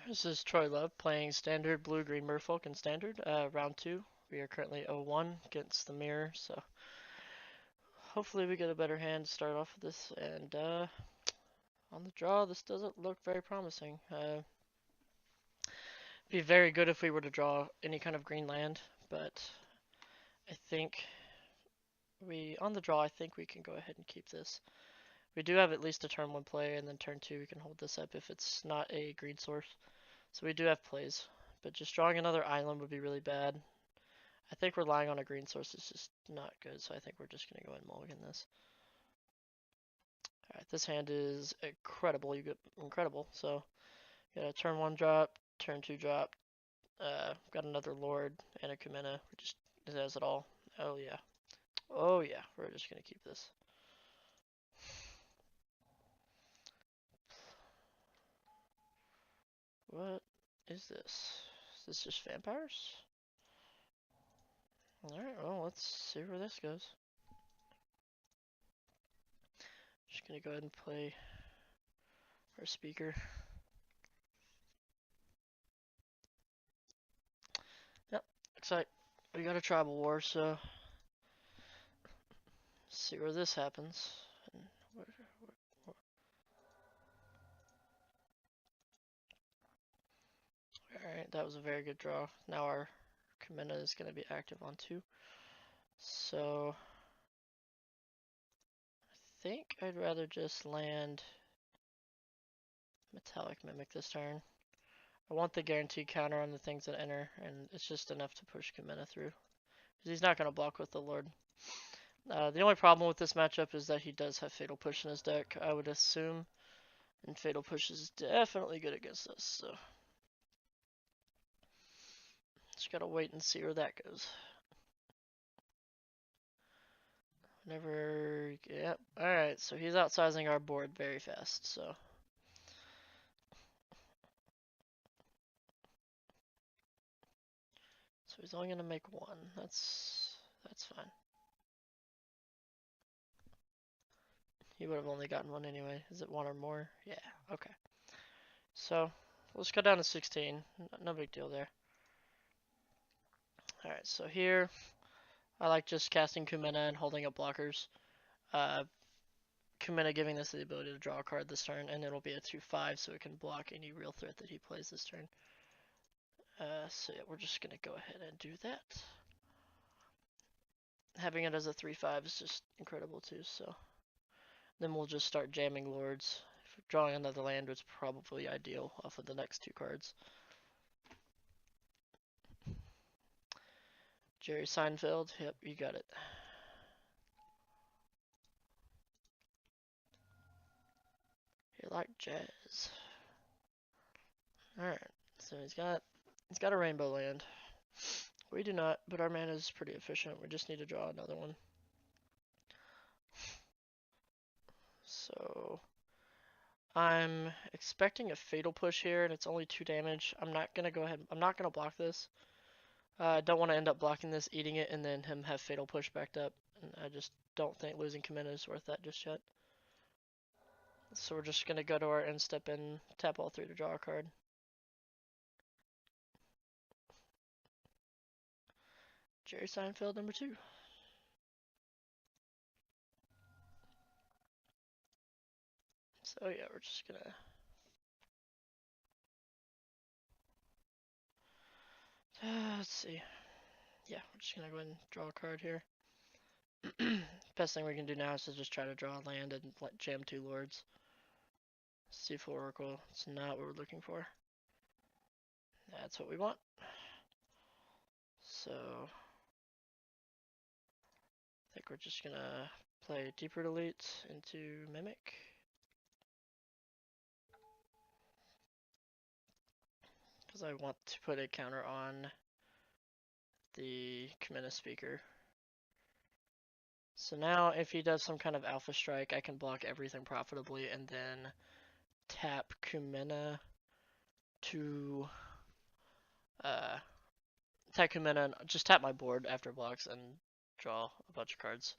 This is Troy Love playing Standard Blue-Green Merfolk in Standard, round 2. We are currently 0-1 against the Mirror, so hopefully we get a better hand to start off with this. And on the draw, this doesn't look very promising. Be very good if we were to draw any kind of green land, but I think on the draw, I think we can go ahead and keep this. We do have at least a turn 1 play, and then turn 2 we can hold this up if it's not a green source. So we do have plays, but just drawing another island would be really bad. I think relying on a green source is just not good, so I think we're just going to go ahead and mulligan this. Alright, this hand is incredible. You get incredible. So, got a turn 1 drop, turn 2 drop, got another Lord and a Kumena. It has it all. Oh yeah. Oh yeah, we're just going to keep this. What is this? Is this just vampires? Alright, well, let's see where this goes. Just gonna go ahead and play our speaker. Yep, looks like we got a tribal war, so see where this happens. Alright, that was a very good draw. Now our Kumena is going to be active on 2. So I think I'd rather just land Metallic Mimic this turn. I want the guaranteed counter on the things that enter, and it's just enough to push Kumena through. Because he's not going to block with the Lord. The only problem with this matchup is that he does have Fatal Push in his deck, I would assume. And Fatal Push is definitely good against us, so just gotta wait and see where that goes. Yep, alright, so he's outsizing our board very fast, so. So he's only gonna make 1, that's fine. He would have only gotten 1 anyway. Is it 1 or more? Yeah, okay. So, let's go down to 16, no big deal there. Alright, so here, I like just casting Kumena and holding up blockers. Kumena giving us the ability to draw a card this turn, and it'll be a 2/5, so it can block any real threat that he plays this turn. So yeah, we're just gonna go ahead and do that. Having it as a 3/5 is just incredible too, so. Then we'll just start jamming Lords. Drawing another land was probably ideal off of the next 2 cards. Jerry Seinfeld, yep, you got it. You like jazz. Alright, so he's got a rainbow land. We do not, but our mana is pretty efficient. We just need to draw another one. So I'm expecting a Fatal Push here, and it's only 2 damage. I'm not gonna block this. I don't want to end up blocking this, eating it, and then him have Fatal Push backed up. And I just don't think losing Kumena is worth that just yet. So we're just gonna go to our end step and tap all 3 to draw a card. Jerry Seinfeld number 2. So yeah, we're just gonna let's see. Yeah, we're just gonna go ahead and draw a card here. Best thing we can do now is to just try to draw a land and jam 2 Lords. Seafull Oracle, it's not what we're looking for. That's what we want. So I think we're just gonna play Deep Root Elite into Mimic. Because I want to put a counter on the Kumena Speaker. So now if he does some kind of Alpha Strike, I can block everything profitably and then tap Kumena to attack Kumena and just tap my board after blocks and draw a bunch of cards.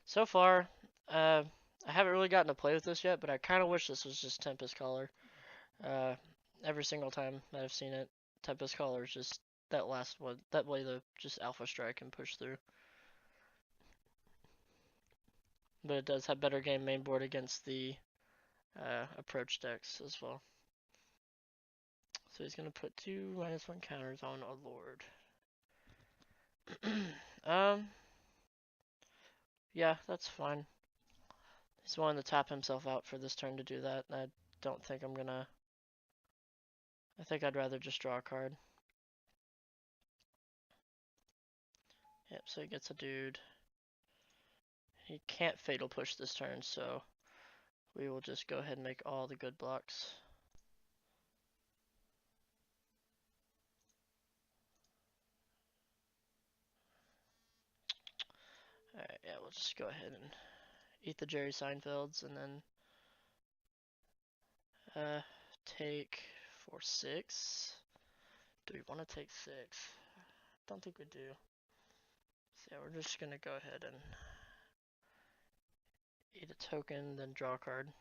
So far, I I haven't really gotten to play with this yet, but I kind of wish this was just Tempest Caller. Uh, every single time that I've seen it, Tempest Caller is just that last one. That way the just Alpha Strike and push through. But it does have better game main board against the approach decks as well. So he's gonna put 2 -1 counters on a Lord. Yeah, that's fine. He's wanting to tap himself out for this turn to do that. I don't think I'm gonna. I think I'd rather just draw a card. Yep, so he gets a dude. He can't Fatal Push this turn, so we will just go ahead and make all the good blocks. Alright, yeah, we'll just go ahead and eat the Jerry Seinfelds and then take for 6. Do we want to take 6? Don't think we do. So yeah, we're just gonna go ahead and eat a token, then draw a card.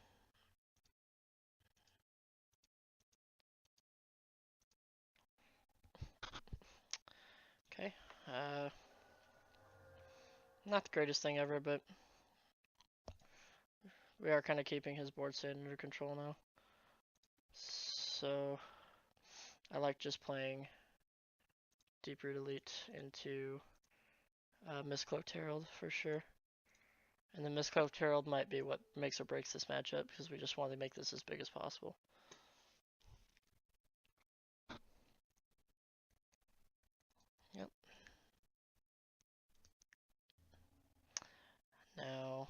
Okay. Not the greatest thing ever, but we are kind of keeping his board state under control now. So I like just playing Deep-Root Elite into Mistcloaked Herald for sure. And the Mistcloaked Herald might be what makes or breaks this matchup because we just want to make this as big as possible. Yep. Now,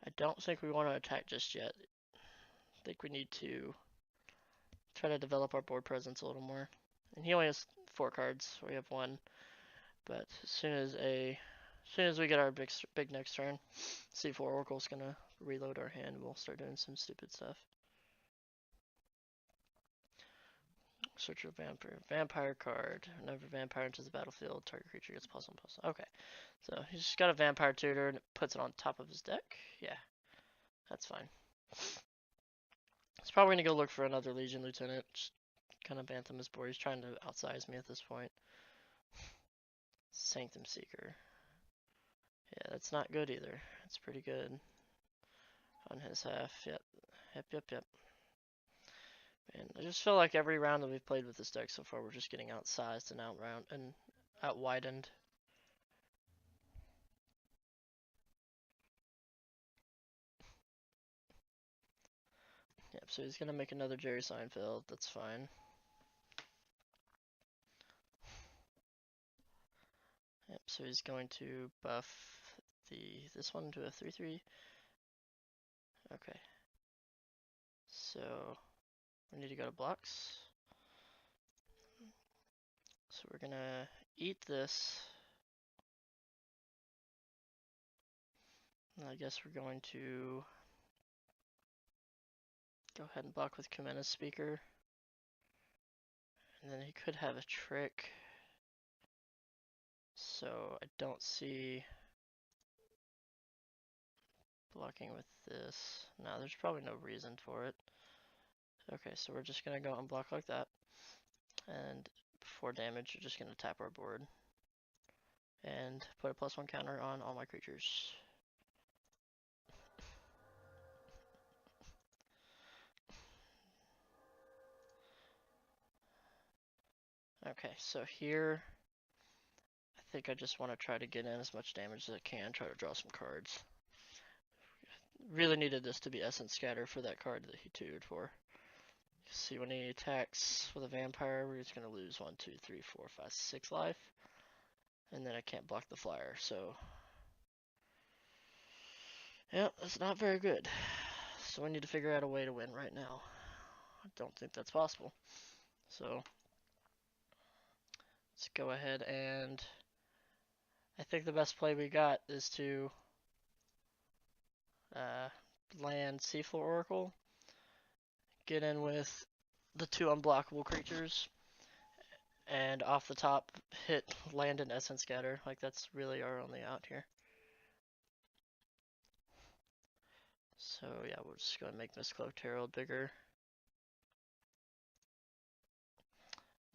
I don't think we want to attack just yet. I think we need to try to develop our board presence a little more. And he only has 4 cards, we have 1. But as soon as we get our big next turn, C4 Oracle's gonna reload our hand. We'll start doing some stupid stuff. Search your vampire card. Whenever vampire enters the battlefield, target creature gets +1/+1. Okay, so he's just got a vampire tutor and puts it on top of his deck. Yeah, that's fine. He's probably gonna go look for another Legion Lieutenant. Just kind of Bantham his board. He's trying to outsize me at this point. Sanctum Seeker. Yeah, that's not good either. It's pretty good on his half. Yep. And I just feel like every round that we've played with this deck so far, we're just getting outsized and out-widened. Yep, so he's gonna make another Jerry Seinfeld. That's fine. Yep, so he's going to buff this one to a 3/3. Okay. So we need to go to blocks. So we're gonna eat this. And I guess we're going to go ahead and block with Kumena's Speaker. And then he could have a trick. So I don't see blocking with this. No, there's probably no reason for it. Okay, so we're just gonna go and block like that. And before damage, we're just gonna tap our board. And put a +1 counter on all my creatures. Okay, so here, I think I just want to try to get in as much damage as I can, try to draw some cards. Really needed this to be Essence Scatter for that card that he tutored for. See, when he attacks with a vampire, we're just going to lose 1, 2, 3, 4, 5, 6 life. And then I can't block the flyer, so... Yep, that's not very good. So we need to figure out a way to win right now. I don't think that's possible. So... let's go ahead and... I think the best play we got is to... land Seafloor Oracle, get in with the 2 unblockable creatures, and off the top hit land and Essence Scatter. Like, that's really our only out here. So yeah, we're just going to make Mistcloaked Herald bigger.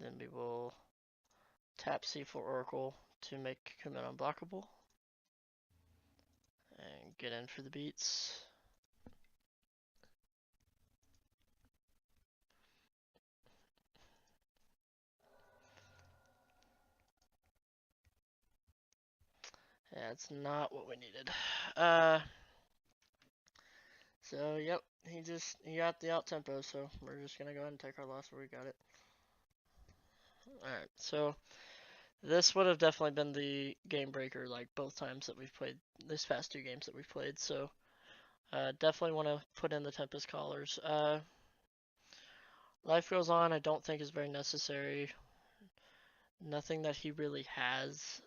Then we will tap C4 Oracle to make commit unblockable. And get in for the beats. Yeah, it's not what we needed. So yep, he got the out tempo, so we're just gonna go ahead and take our loss where we got it. Alright, so this would have definitely been the game breaker, like both times that we've played, this past 2 games that we've played, so definitely want to put in the Tempest Callers. Life Goes On I don't think is very necessary. Nothing that he really has.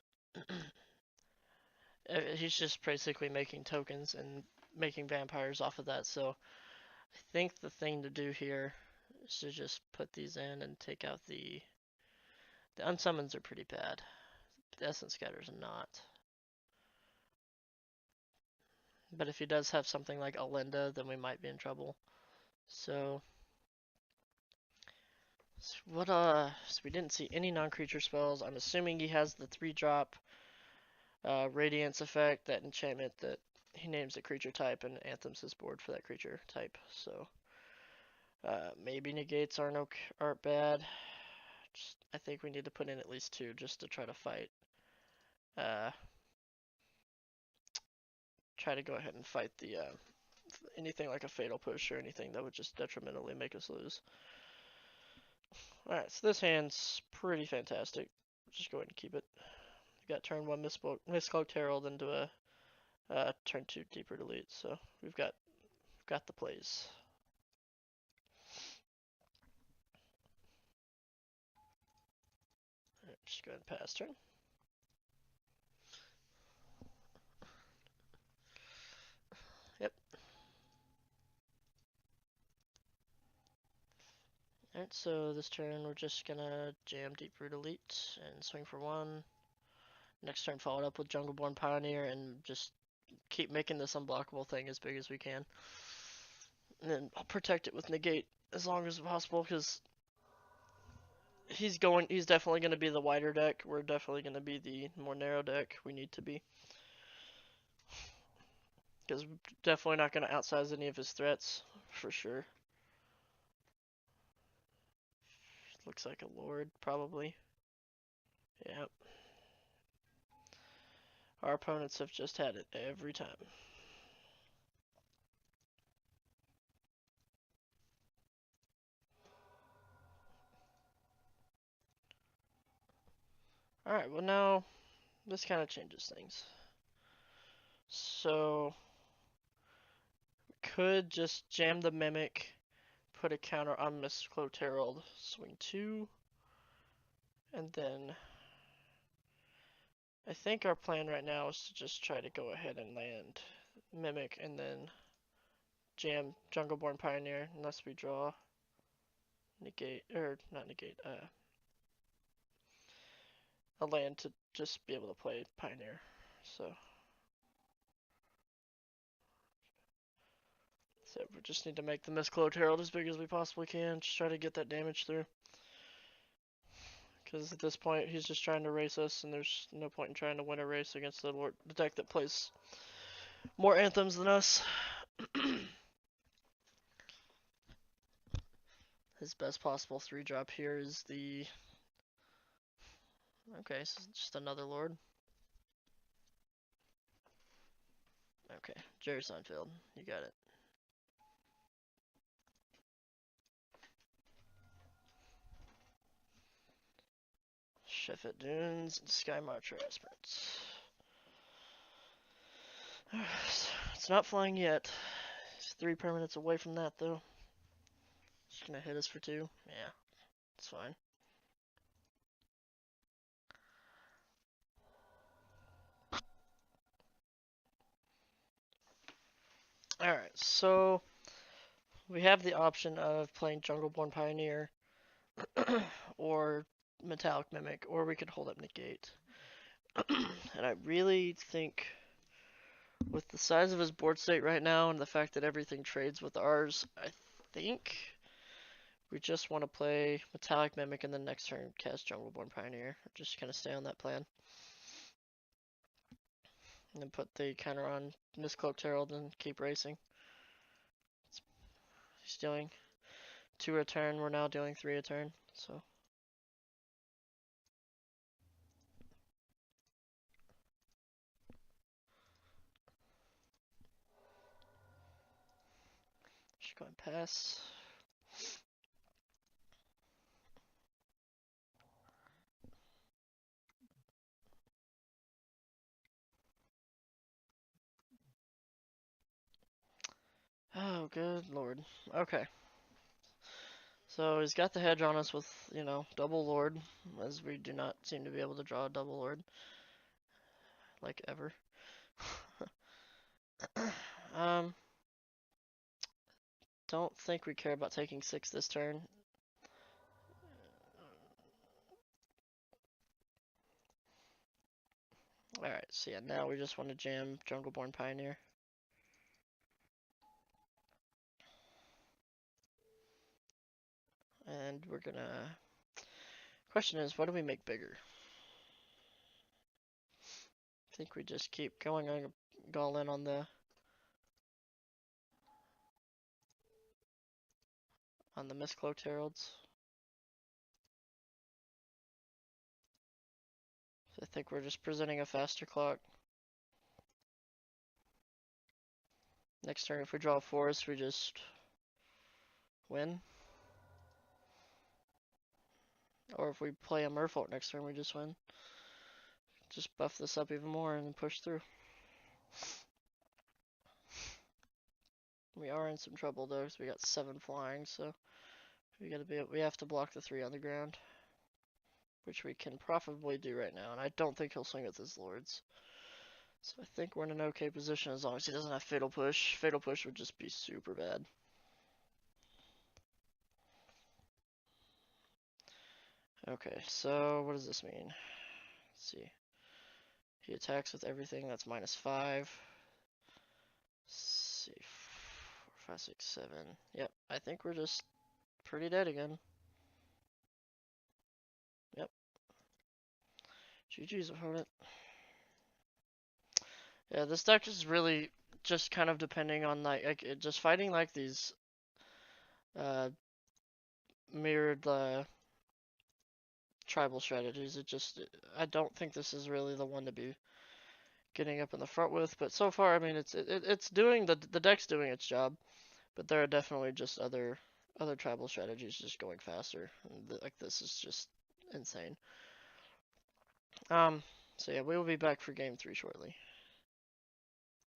He's just basically making tokens and making vampires off of that, so I think the thing to do here is to just put these in and take out the unsummons are pretty bad. The Essence Scatters are not. But if he does have something like Alinda, then we might be in trouble. So so we didn't see any non-creature spells. I'm assuming he has the 3-drop Radiance effect, that enchantment that he names the creature type and anthems his board for that creature type. So maybe negates aren't bad. I think we need to put in at least 2 just to try to fight. Try to go ahead and fight the anything like a fatal push or anything that would just detrimentally make us lose. Alright, so this hand's pretty fantastic. Just go ahead and keep it. We got turn 1 Mistcloaked Herald into a turn 2 Deeper Delete, so we've got the plays. Right, just go ahead and pass turn. Yep. Alright, so this turn we're just gonna jam Deeper Delete and swing for 1. Next turn followed up with Jungleborn Pioneer and just keep making this unblockable thing as big as we can. And then I'll protect it with negate as long as possible, because he's definitely going to be the wider deck. We're definitely going to be the more narrow deck we need to be. Because we're definitely not going to outsize any of his threats, for sure. Looks like a Lord, probably. Yep. Our opponents have just had it every time. Alright, well now, this kind of changes things. So, we could just jam the Mimic, put a counter on Mistcloaked Herald, swing 2, and then I think our plan right now is to just try to go ahead and land Mimic and then jam Jungleborn Pioneer unless we draw negate, or not negate, a land to just be able to play Pioneer. So we just need to make the Mistcloaked Herald as big as we possibly can, just try to get that damage through. Because at this point he's just trying to race us, and there's no point in trying to win a race against the deck that plays more anthems than us. His best possible 3-drop here is the... Okay, so just another Lord. Okay, Jerry Seinfeld, you got it. Sheffield Dunes and Sky Marcher Aspirants. It's not flying yet. It's 3 permanents away from that, though. Just gonna hit us for 2. Yeah, it's fine. Alright, so we have the option of playing Jungleborn Pioneer or Metallic Mimic, or we could hold up Negate. And I really think With the size of his board state right now and the fact that everything trades with ours, I think we just want to play Metallic Mimic and then next turn cast Jungleborn Pioneer. Just kind of stay on that plan. And then put the counter on Mistcloaked Herald and keep racing. He's doing 2 a turn, we're now doing 3 a turn, so. Just going pass. Oh, good lord. Okay. So he's got the hedge on us with, you know, double lord, as we do not seem to be able to draw a double lord. Like ever. Don't think we care about taking 6 this turn. Alright, so yeah, now we just want to jam Jungleborn Pioneer. And we're gonna... Question is, what do we make bigger? I think we just keep going all in on the Mistcloaked Heralds. So I think we're just presenting a faster clock. Next turn, if we draw a forest, we just win. Or if we play a Merfolk next turn, we just win. Just buff this up even more and push through. We are in some trouble though, because we got 7 flying, so we have to block the 3 on the ground, which we can profitably do right now. And I don't think he'll swing with his lords, so I think we're in an okay position as long as he doesn't have Fatal Push. Fatal Push would just be super bad. Okay, so what does this mean? Let's see. He attacks with everything that's -5. Let's see, 4, 5, 6, 7. Yep, I think we're just pretty dead again. Yep. GG's opponent. Yeah, this deck is really just kind of depending on like just fighting like these mirrored tribal strategies. I don't think this is really the one to be getting up in the front with. But so far, I mean, it's doing the deck's doing its job, but there are definitely just other tribal strategies just going faster. Like this is just insane. So yeah, we will be back for game 3 shortly.